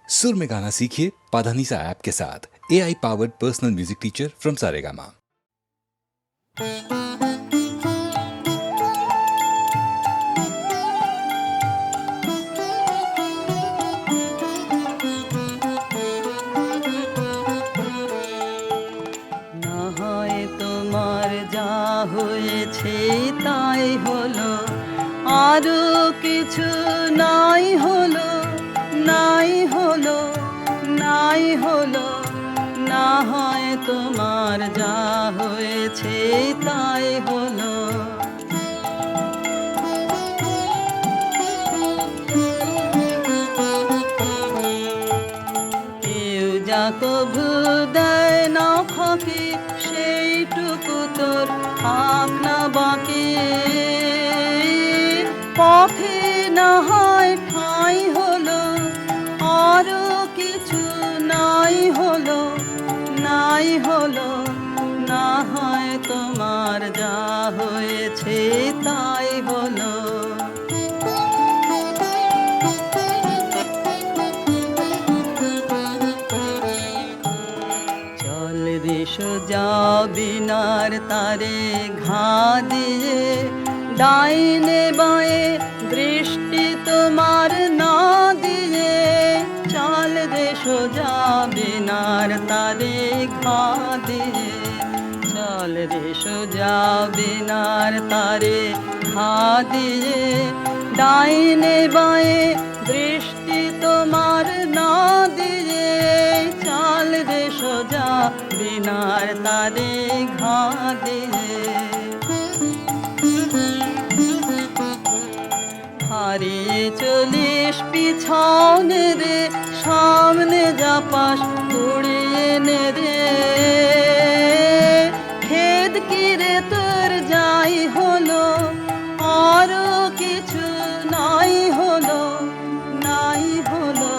सुर में गाना सीखिए पाधानीसा ऐप के साथ। AI powered personal music teacher from Saregama. না হয় তোমার যা হয়েছে তাই হলো, আরো কিছু নাই হলো, নাই হলো, নাই হলো। না হয় তোমার যা হয়েছে তাই হলো। কেউ যা কভু দেয় না ফাঁকি, সেইটুকু তোর থাক না বাকি। পথে না হয় ঠাঁই হলো, আরো কিছু নাই হলো, নাই হলো। না হয় তোমার যা হয়েছে তাই হলো। চল রে সোজা বিনার তারে ঘা দিয়ে, ডাইনে বাঁয়ে দৃষ্টি তোমার না দিয়ে। চল রে সোজা বিনার তারে ঘা দিয়ে, চল রে সোজা বিনার তারে ঘা দিয়ে। ডাইনে বাঁয়ে দৃষ্টি তোমার না দিয়ে। চল রে সোজা বিনার তারে ঘা দিয়ে। হারিয়ে চলিস পিছনে রে, সামনে যা পাস কুড়িয়ে নে রে। খেদ কি রে তোর যাই হলো, আরো কিছু নাই হলো, নাই হলো।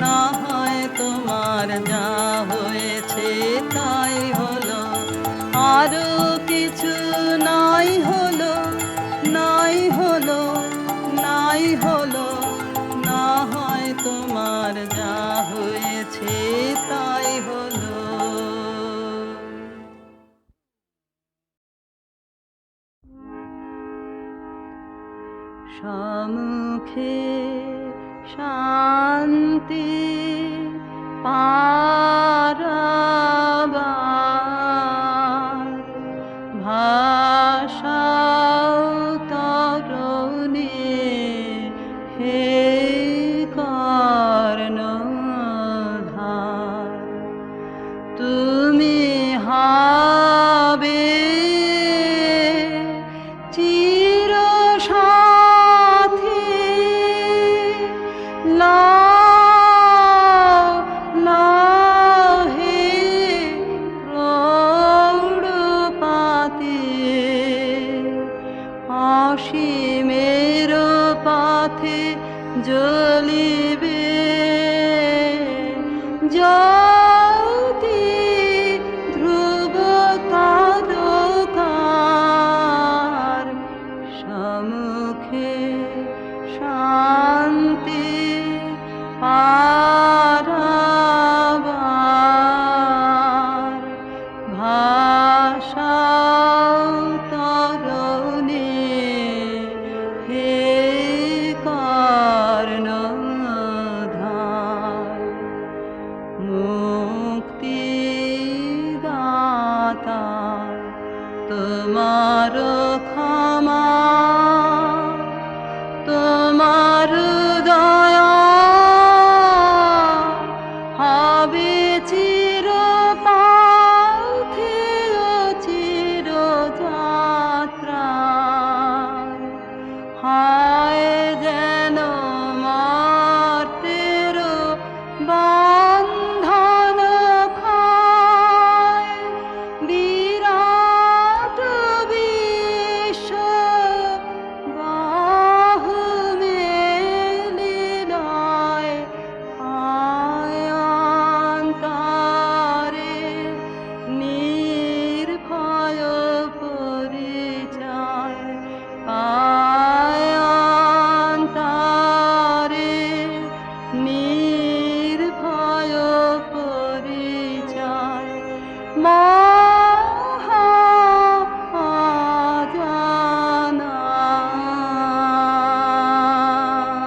না হয় তোমার যা হয়েছে তাই হলো, আরো কিছু নাই হলো, নাই হলো, নাই হলো। না হয় তোমার যা হয়েছে তাই হলো। সম্মুখে শান্তি পারাবার, ভাষাও তরণী হে কর্ণধার। তুমি হবে চির সাথী,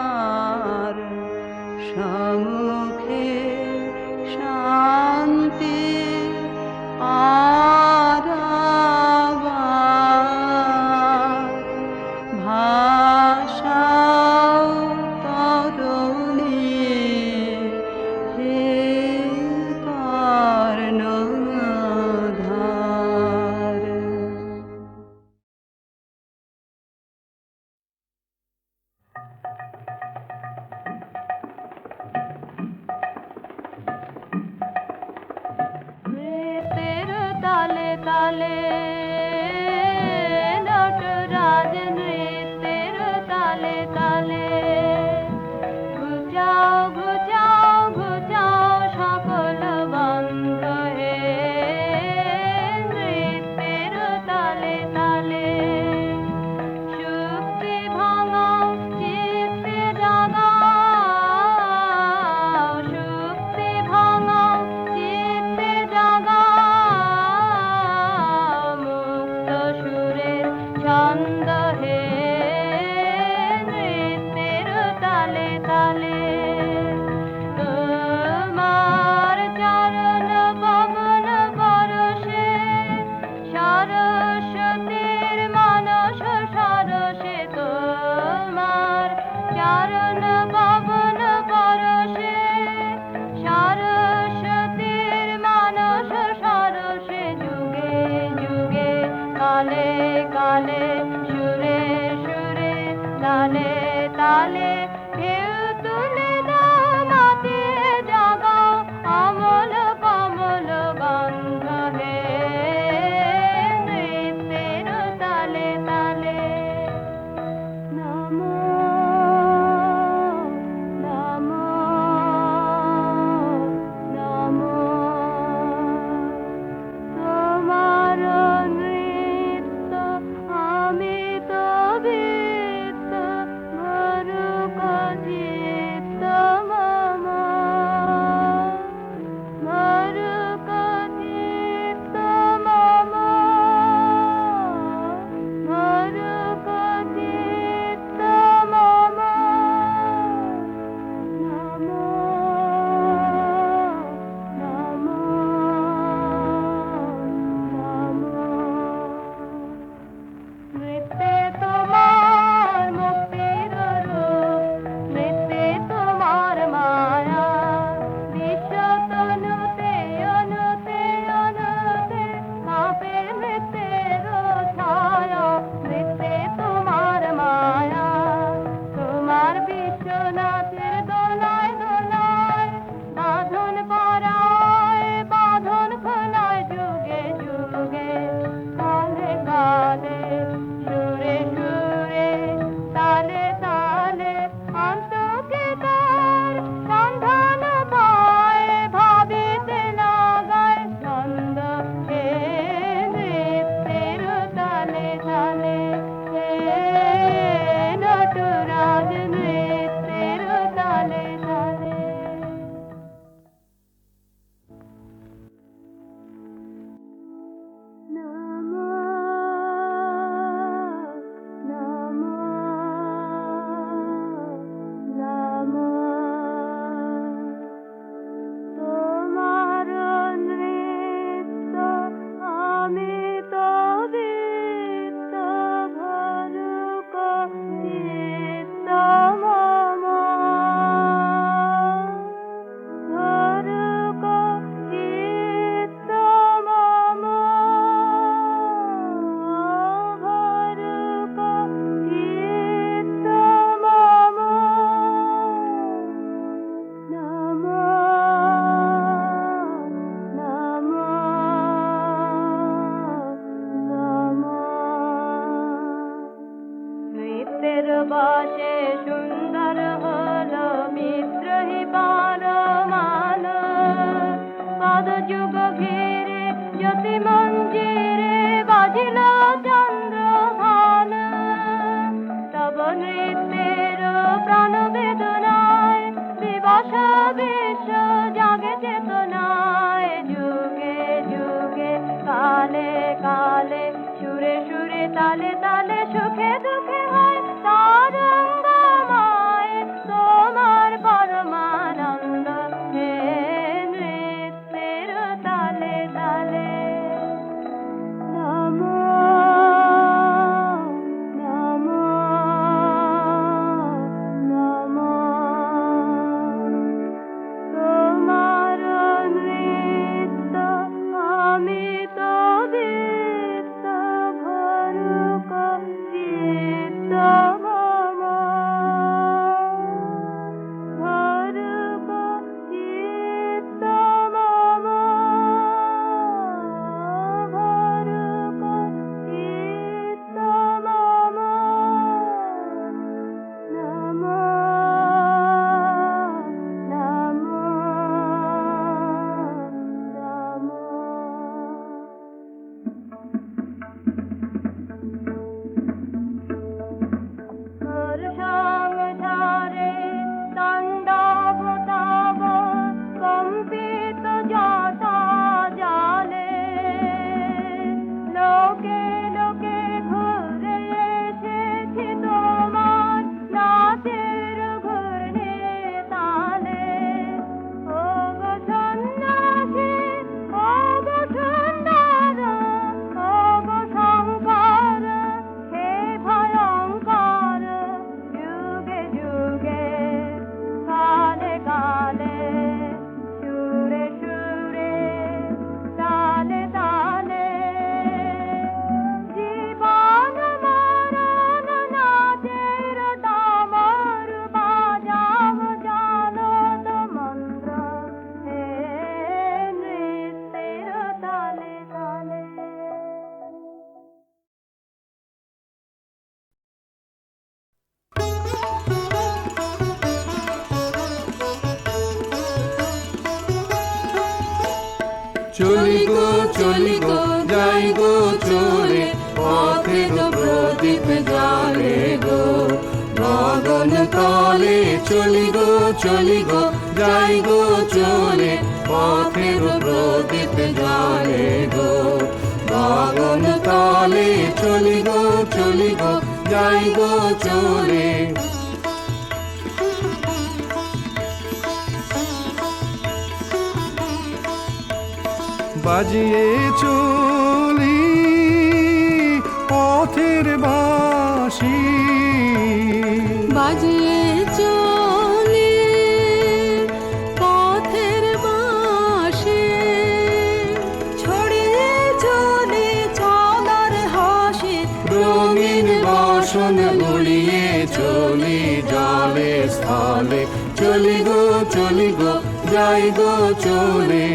মহাজানার সম্মুখে শান্তি আরাবার ভাষাও তরুণী হে কর্ণধার। নৃত্যের তালে তালে নটরাজ নৃত্যের তালে তালে ঘুচাও ঘুচাও ঘুচাও সকল বন্ধ হে নৃত্যের তালে তালে শুক্তি ভাঙাও চিত্তে জাগাও শুক্তি ভাঙাও চিত্তে জাগাও চলি গো যাই গো চলে, পথের প্রদীপ জ্বলে গো গগন তলে। চলি গো যাই গো চলে, পথের প্রদীপ জ্বলে গো গগন তলে। চলি গো যাই গো চলে। বাজিয়ে চলি পথের বাঁশি, বাজিয়ে চলি পথের বাঁশি, ছড়িয়ে চলি চলার হাসি। রঙিন বসন গুলিয়ে চলি জলে স্থলে। চলি গো যাই গো চলে।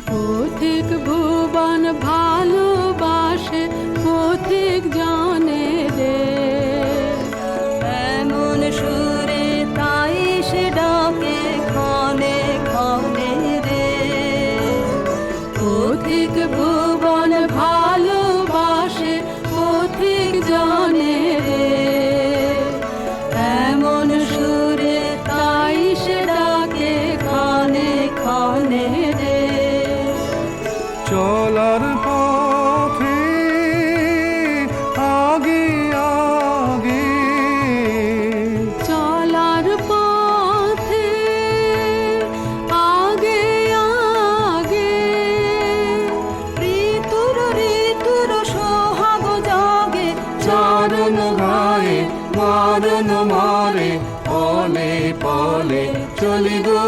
পথিক ভুবন ভালোবাসে, পথিক জানে রে, এমন সুরে তাই সে ডাকে ক্ষণে ক্ষণে রে। পথিক ভুবন ভালোবাসে, পথিক জানে রে, এমন সুরে তাই সে ডাকে ক্ষণে ক্ষণে রে। চলার পথে আগে আগে, চলার পথে আগে আগে, ঋতুর সোহাগ জাগে। চরণ গায়ে মারণ মারে পলে পলে। চলি গো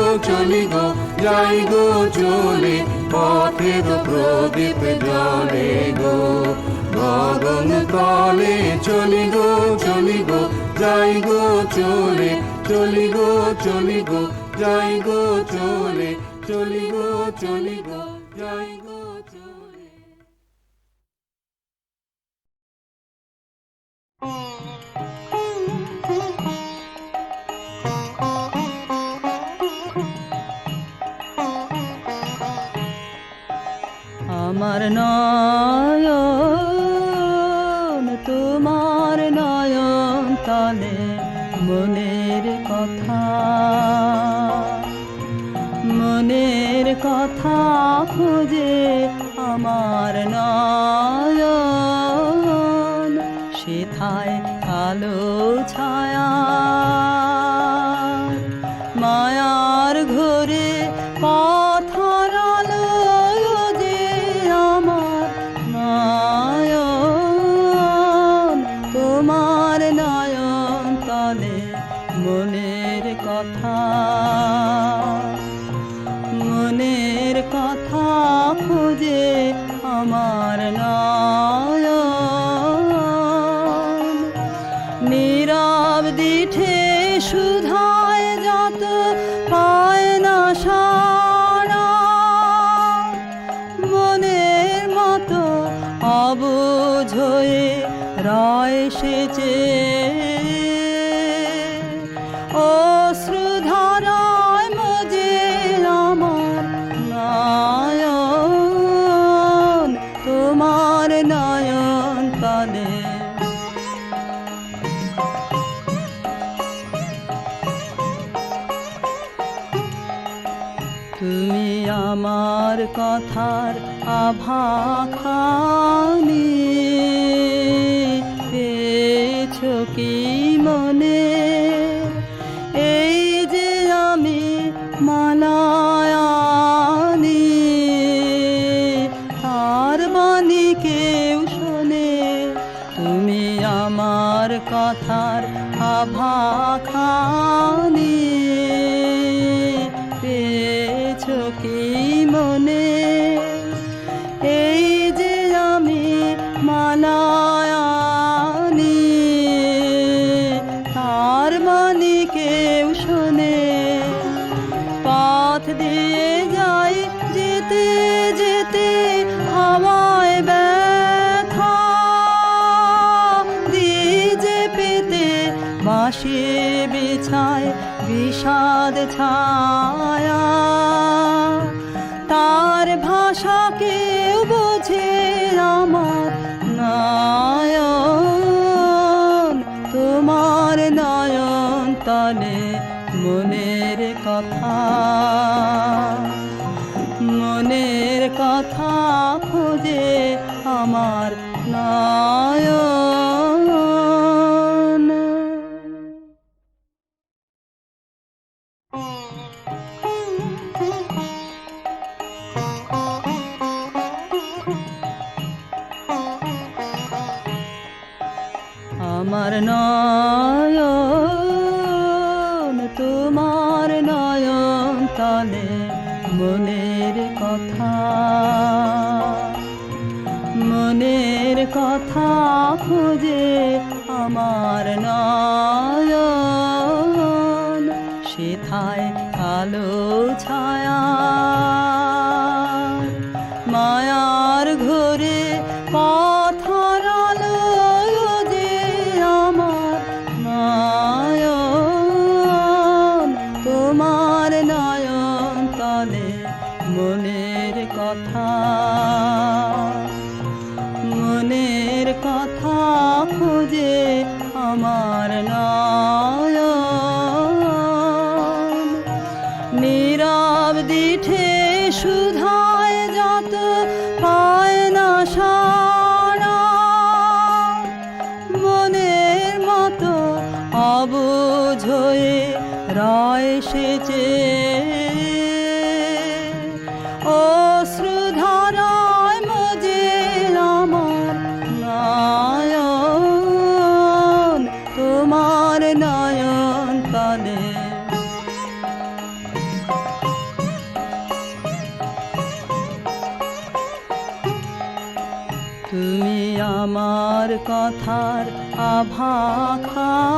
যাই গো চলে, পথের প্রদীপ জ্বলে গো গগন তলে। চলি গো যাই গো চলে। চলি গো যাই গো চলে। চলি গো যাই গো চলে। আমার নয়ন তোমার নয়ন তলে, মনের কথা খুঁজে আমার নয়ন, সেথায় কালো ছায়া মায়ার ঘরে পথর আলো যে আমার নয়ন। তোমার নয়ন তলে মনের কথা খুঁজে আমার নয়ন। নীরব দিঠে সুধায় যত পায় না সাড়া, মনের মতো অবুঝ হয়ে রয় সেচে। অশ্রুধারায় মজে আমার নয়ন, তোমার নয়ন তলে। তুমি আমার কথার আভাখানি পেয়েছো কি মনে? এই যে আমি মালায়ানি, তার বাণী কেউ শোনে। তুমি আমার কথার আভাখানি পেয়েছো কি মনে? এই যে আমি মালায়ানি, তার বাণী কেউ শোনে। পথ দিয়ে যাই যেতে যেতে হাওয়ায় ব্যথা দিয়ে যে পেতে বাঁশি বিছায় বিষাদ ছায়া, তার ভাষা কেউ বোঝে আমার নয়ন, তোমার নয়ন তলে মনের কথা, মনের কথা খোঁজে আমার নয়ন। আমার নয়ন তোমার নয়ন তলে মনের কথা, মনের কথা খুঁজে আমার নয়ন, সেথায় কালো ছায়া মায়ার ঘরে পথ হারালো যে আমার নয়ন, তোমার নয়ন তলে মনের কথা, মনের কথা খুঁজে আমার নয়ন, নীরব দিঠে সুধায় যত পায় না সাড়া, মনের মতো অবুঝ হয়ে রয় সেচে অশ্রুধারায় মজে আমার নয়ন, তোমার নয়ন তলে। তুমি আমার কথার আভাখানি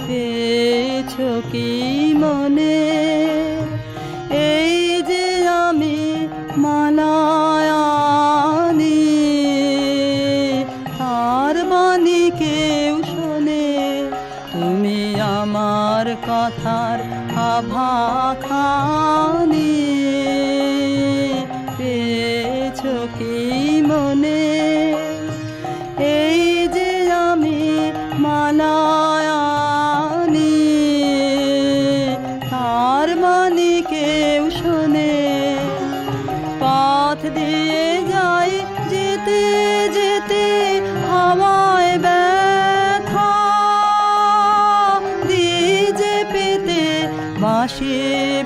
পেয়েছো কি মনে, এই যে আমি মালায়ানি তার বাণী কেউ শোনে, তুমি আমার কথার আভাখানি পেয়েছো কি মনে, এই যে আমি মালায়ানি তার বাণী কেউ শোনে, পথ দিয়ে যাই যেতে যেতে হাওয়ায় ব্যথা দিয়ে যে পেতে বাঁশি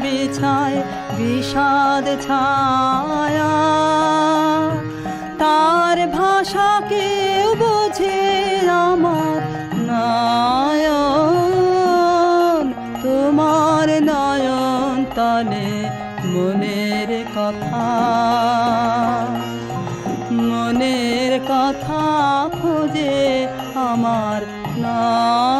বিছায় বিষাদ ছায়া, তার ভাষা কেউ বোঝে আমার নয়ন, তোমার নয়ন তলে মনের কথা, মনের কথা খোঁজে আমার নয়ন।